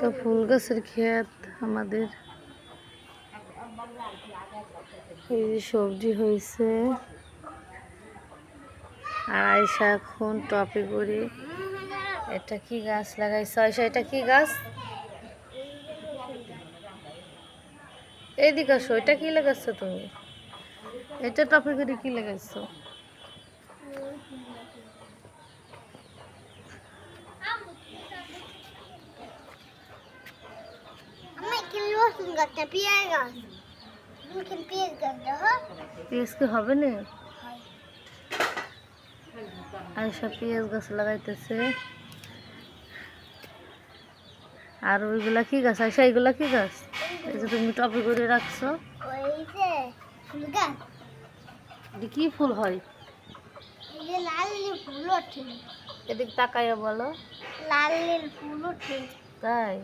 তো ফুল গাছের ক্ষেত আমাদের। এই যে সবজি হয়েছে, আর আয়সা এখন টপে করে এটা কি গাছ লাগাইছে? আয়সা এটা কি গাছ? এইদিকে আসো, এটা কি লাগাচ্ছ তুমি? এটা টপে করে কি লাগাইছো? পেঁয়াজ কি হবে না? আয়সা পেঁয়াজ গাছ লাগাইতেছে। আর ওইগুলা কি গাছ আয়সা? এইগুলা কি গাছ? এই যে তুমি টপে করে রাখছো, এটা কি ফুল হয়? এদিক তাকাইয়া বলো। লাল নীল ফুল ওঠে। তাই?